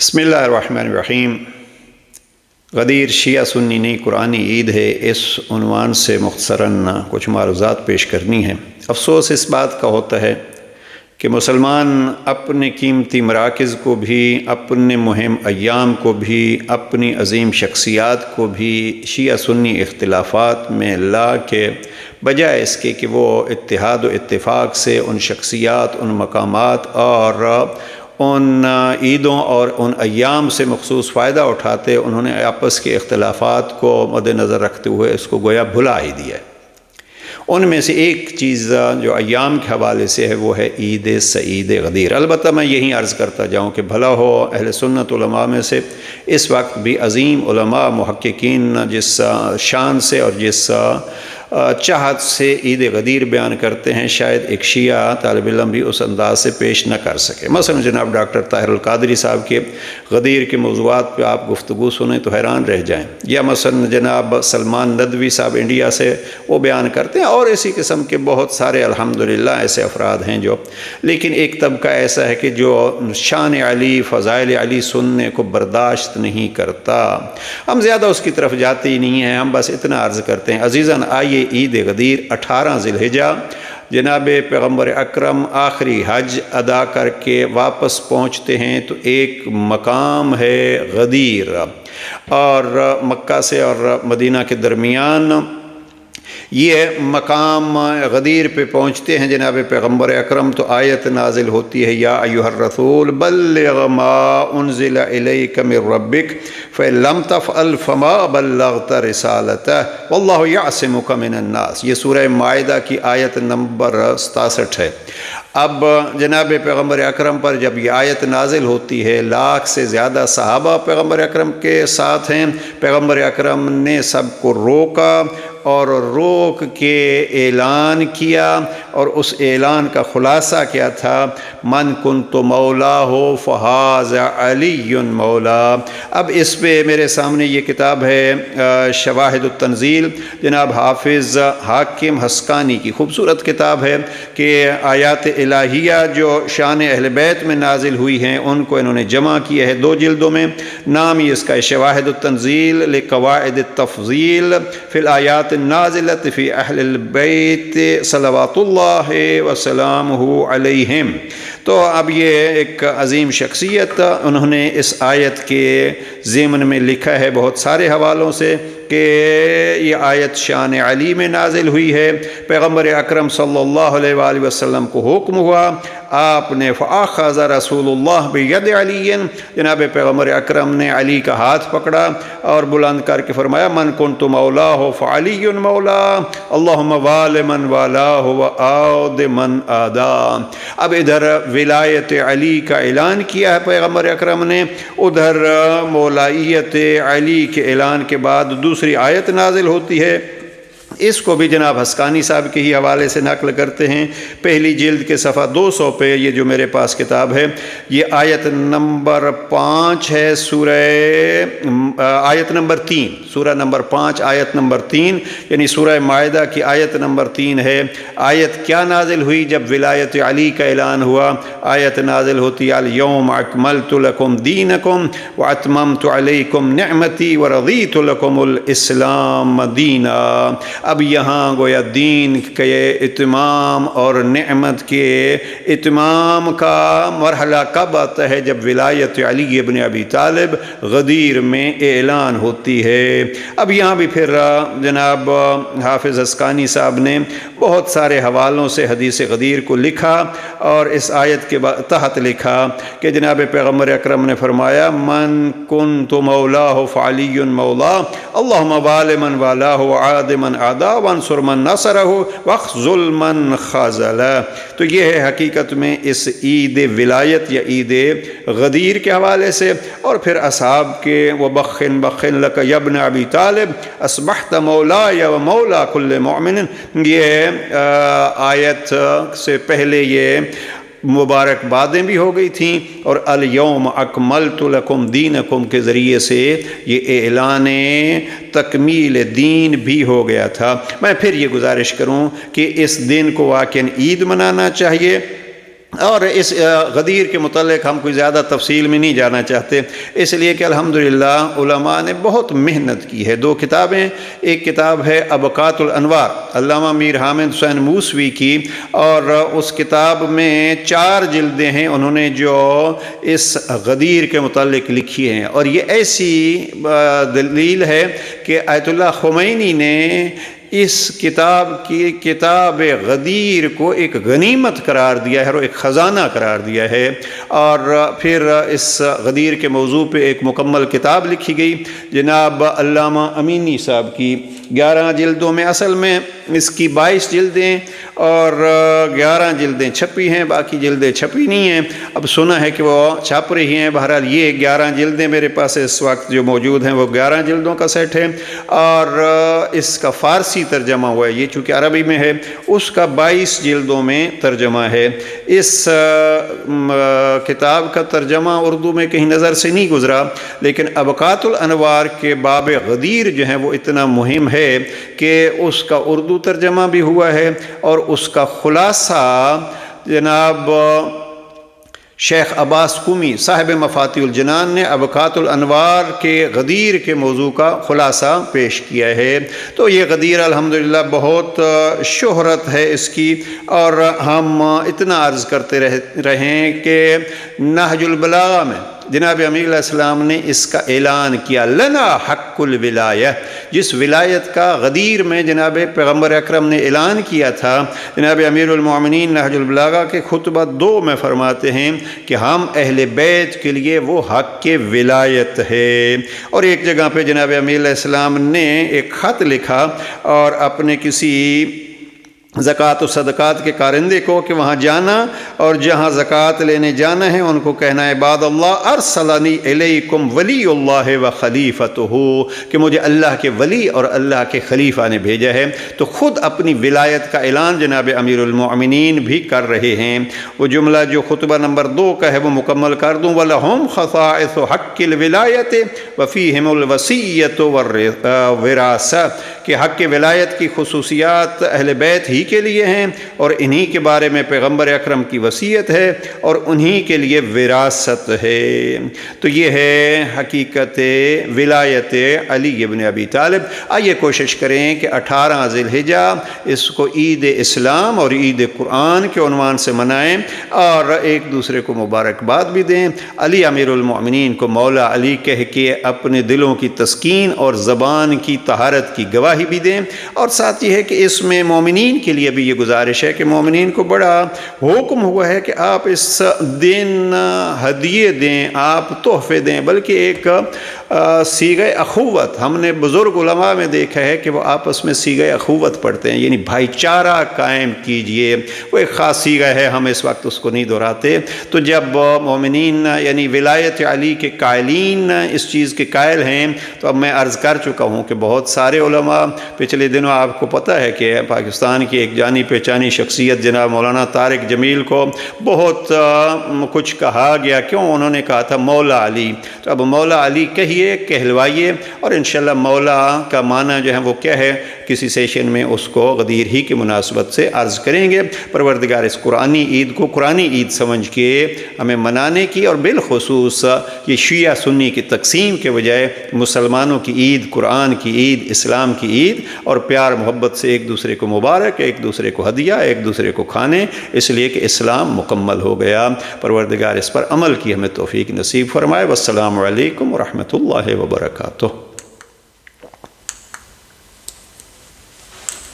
بسم اللہ الرحمن الرحیم۔ غدیر شیعہ سنی نئی قرآنی عید ہے، اس عنوان سے مختصراً کچھ معروضات پیش کرنی ہیں۔ افسوس اس بات کا ہوتا ہے کہ مسلمان اپنے قیمتی مراکز کو بھی، اپنے مہم ایام کو بھی، اپنی عظیم شخصیات کو بھی شیعہ سنی اختلافات میں لا کے بجائے اس کے کہ وہ اتحاد و اتفاق سے ان شخصیات، ان مقامات اور ان عیدوں اور ان ایام سے مخصوص فائدہ اٹھاتے، انہوں نے آپس کے اختلافات کو مد نظر رکھتے ہوئے اس کو گویا بھلا ہی دیا ہے۔ ان میں سے ایک چیز جو ایام کے حوالے سے ہے وہ ہے عید سعید غدیر۔ البتہ میں یہی عرض کرتا جاؤں کہ بھلا ہو اہل سنت علماء میں سے اس وقت بھی عظیم علماء محققین جس شان سے اور جس چاہت سے عید غدیر بیان کرتے ہیں، شاید ایک شیعہ طالب علم بھی اس انداز سے پیش نہ کر سکے۔ مثلا جناب ڈاکٹر طاہر القادری صاحب کے غدیر کے موضوعات پہ آپ گفتگو سنیں تو حیران رہ جائیں، یا مثلا جناب سلمان ندوی صاحب انڈیا سے وہ بیان کرتے ہیں، اور اسی قسم کے بہت سارے الحمدللہ ایسے افراد ہیں جو، لیکن ایک طبقہ ایسا ہے کہ جو شان علی، فضائل علی سننے کو برداشت نہیں کرتا۔ ہم زیادہ اس کی طرف جاتے ہی نہیں ہیں، ہم بس اتنا عرض کرتے ہیں عزیزاً، آئیے عید غدیر 18 ذی الحجہ جناب پیغمبر اکرم آخری حج ادا کر کے واپس پہنچتے ہیں تو ایک مقام ہے غدیر، اور مکہ سے اور مدینہ کے درمیان یہ مقام غدیر پہ پہنچتے ہیں جناب پیغمبر اکرم تو آیت نازل ہوتی ہے، یا ایھا الرسول بلغ ما انزل الیک من ربک فإن لم تفعل فما بلغت رسالتہ واللہ یعصمک من الناس۔ یہ سورہ مائدہ کی آیت نمبر 67 ہے۔ اب جناب پیغمبر اکرم پر جب یہ آیت نازل ہوتی ہے، لاکھ سے زیادہ صحابہ پیغمبر اکرم کے ساتھ ہیں، پیغمبر اکرم نے سب کو روکا اور روک کے اعلان کیا، اور اس اعلان کا خلاصہ کیا تھا؟ من کنت مولا ہو فہذا علی مولا۔ اب اس پہ میرے سامنے یہ کتاب ہے شواہد التنزیل، جناب حافظ حاکم حسقانی کی خوبصورت کتاب ہے کہ آیات الہیہ جو شان اہل بیت میں نازل ہوئی ہیں ان کو انہوں نے جمع کیا ہے 2 جلدوں میں۔ نام ہی اس کا شواہد التنزیل لقواعد التفضیل فی الآیات النازلۃ فی اہل البیت صلوات اللہ وسلامہ علیہم۔ تو اب یہ ایک عظیم شخصیت، انہوں نے اس آیت کے ضمن میں لکھا ہے بہت سارے حوالوں سے کہ یہ آیت شان علی میں نازل ہوئی ہے، پیغمبر اکرم صلی اللہ علیہ وآلہ وسلم کو حکم ہوا، آپ نے فأخذ رسول اللہ بید علی، جناب پیغمبر اکرم نے علی کا ہاتھ پکڑا اور بلند کر کے فرمایا من کنت مولاہ فعلی مولا اللہم وال من والاہ وآد من آدا۔ اب ادھر ولایت علی کا اعلان کیا ہے پیغمبر اکرم نے، ادھر مولائیت علی کے اعلان کے بعد دوسری آیت نازل ہوتی ہے۔ اس کو بھی جناب حسقانی صاحب کے ہی حوالے سے نقل کرتے ہیں، پہلی جلد کے صفحہ 200 پہ یہ جو میرے پاس کتاب ہے، یہ آیت نمبر 5 ہے، آیت نمبر 3، سورہ نمبر 5 آیت نمبر 3، یعنی سورہ مائدہ کی آیت نمبر 3 ہے۔ آیت کیا نازل ہوئی جب ولایت علی کا اعلان ہوا؟ آیت نازل ہوتی الیوم اکملت لکم دینکم واتممت علیکم نعمتی ورضیت لکم الاسلام دینا۔ اب یہاں گویا دین کے اتمام اور نعمت کے اتمام کا مرحلہ کب آتا ہے؟ جب ولایت علی ابن ابی طالب غدیر میں اعلان ہوتی ہے۔ اب یہاں بھی پھر جناب حافظ حسقانی صاحب نے بہت سارے حوالوں سے حدیث غدیر کو لکھا، اور اس آیت کے تحت لکھا کہ جناب پیغمبر اکرم نے فرمایا من کنت مولاہ فعلی مولا اللہم وال من والاہ وعاد من عادا وانصر من نصرہ واخذل من خذلہ۔ تو یہ ہے حقیقت میں اس عید ولایت یا عید غدیر کے حوالے سے، اور پھر اصحاب کے وبخن بخن لک یا ابن ابی طالب اصبحت مولایا و مولا کل مؤمن، یہ آیت سے پہلے یہ مبارکبادیں بھی ہو گئی تھیں، اور الیوم اکملت لکم دینکم کے ذریعے سے یہ اعلان تکمیل دین بھی ہو گیا تھا۔ میں پھر یہ گزارش کروں کہ اس دن کو واقعاً عید منانا چاہیے، اور اس غدیر کے متعلق ہم کوئی زیادہ تفصیل میں نہیں جانا چاہتے، اس لیے کہ الحمدللہ علماء نے بہت محنت کی ہے۔ 2 کتابیں، ایک کتاب ہے ابقات الانوار علامہ میر حامد حسین موسوی کی، اور اس کتاب میں 4 جلدیں ہیں انہوں نے جو اس غدیر کے متعلق لکھی ہیں، اور یہ ایسی دلیل ہے کہ آیت اللہ خمینی نے اس کتاب غدیر کو ایک غنیمت قرار دیا ہے اور ایک خزانہ قرار دیا ہے، اور پھر اس غدیر کے موضوع پہ ایک مکمل کتاب لکھی گئی جناب علامہ امینی صاحب کی 11 جلدوں میں۔ اصل میں اس کی 22 جلدیں اور 11 جلدیں چھپی ہیں، باقی جلدیں چھپی نہیں ہیں۔ اب سنا ہے کہ وہ چھپ رہی ہیں۔ بہرحال یہ 11 جلدیں میرے پاس اس وقت جو موجود ہیں وہ 11 جلدوں کا سیٹ ہے، اور اس کا فارسی ترجمہ ہوا ہے، یہ چونکہ عربی میں ہے، اس کا 22 جلدوں میں ترجمہ ہے۔ اس کتاب کا ترجمہ اردو میں کہیں نظر سے نہیں گزرا، لیکن ابقات الانوار کے باب غدیر جو ہیں وہ اتنا مہم ہے کہ اس کا اردو ترجمہ بھی ہوا ہے، اور اس کا خلاصہ جناب شیخ عباس قمی صاحب مفاتیح الجنان نے ابقات الانوار کے غدیر کے موضوع کا خلاصہ پیش کیا ہے۔ تو یہ غدیر الحمدللہ بہت شہرت ہے اس کی، اور ہم اتنا عرض کرتے رہیں کہ نہج البلاغہ میں جناب امیر علیہ السلام نے اس کا اعلان کیا، لنا حق الولایہ، جس ولایت کا غدیر میں جناب پیغمبر اکرم نے اعلان کیا تھا۔ جناب امیر المومنین نہج البلاغہ کے خطبہ 2 میں فرماتے ہیں کہ ہم اہل بیت کے لیے وہ حق کے ولایت ہے، اور ایک جگہ پہ جناب امیر علیہ السلام نے ایک خط لکھا اور اپنے کسی زکوٰۃ و صدقات کے کارندے کو کہ وہاں جانا اور جہاں زکوٰۃ لینے جانا ہے ان کو کہنا ہے عباد اللہ ارسلنی الیکم ولی اللہ و خلیفتہ، کہ مجھے اللہ کے ولی اور اللہ کے خلیفہ نے بھیجا ہے۔ تو خود اپنی ولایت کا اعلان جناب امیر المؤمنین بھی کر رہے ہیں۔ وہ جملہ جو خطبہ نمبر 2 کا ہے وہ مکمل کر دوں، وَلَهُمْ خَصَائِصُ حَقِّ الْوِلَایَةِ وَفِيهِمُ الْوَصِیَّةُ وَالْوِرَاثَةُ، کہ حق کے ولایت کی خصوصیات اہل بیت ہی کے لیے ہیں، اور انہی کے بارے میں پیغمبر اکرم کی وصیت ہے، اور انہی کے لیے وراثت ہے۔ تو یہ ہے حقیقت ولایت علی ابن ابی طالب۔ آئیے کوشش کریں کہ 18 ذی الحجہ اس کو عید اسلام اور عید قرآن کے عنوان سے منائیں، اور ایک دوسرے کو مبارکباد بھی دیں، علی امیر المؤمنین کو مولا علی کہہ کے اپنے دلوں کی تسکین اور زبان کی طہارت کی گواہی بھی دیں۔ اور ساتھ یہ ہے کہ اس میں مومنین کے لیے بھی یہ گزارش ہے کہ مومنین کو بڑا حکم ہوا ہے کہ آپ اس دن ہدیے دیں، آپ تحفے دیں، بلکہ ایک صیغہ اخوت، ہم نے بزرگ علماء میں دیکھا ہے کہ وہ آپس میں صیغہ اخوت پڑھتے ہیں، یعنی بھائی چارہ قائم کیجئے۔ وہ ایک خاص صیغہ ہے، ہم اس وقت اس کو نہیں دہراتے۔ تو جب مومنین یعنی ولایت علی کے قائلین اس چیز کے قائل ہیں، تو اب میں عرض کر چکا ہوں کہ بہت سارے علماء، پچھلے دنوں آپ کو پتہ ہے کہ پاکستان کی ایک جانی پہچانی شخصیت جناب مولانا طارق جمیل کو بہت کچھ کہا گیا، کیوں؟ انہوں نے کہا تھا مولا علی۔ تو اب مولا علی کہیے، کہلوائیے، اور انشاءاللہ مولا کا معنی جو ہے وہ کیا ہے، کسی سیشن میں اس کو غدیر ہی کی مناسبت سے عرض کریں گے۔ پروردگار اس قرآنی عید کو قرآنی عید سمجھ کے ہمیں منانے کی، اور بالخصوص یہ شیعہ سنی کی تقسیم کے بجائے مسلمانوں کی عید، قرآن کی عید، اسلام کی عید، اور پیار محبت سے ایک دوسرے کو مبارک، ایک دوسرے کو ہدیہ، ایک دوسرے کو کھانے، اس لیے کہ اسلام مکمل ہو گیا۔ پروردگار اس پر عمل کی ہمیں توفیق نصیب فرمائے۔ والسلام علیکم ورحمۃ اللہ وبرکاتہ۔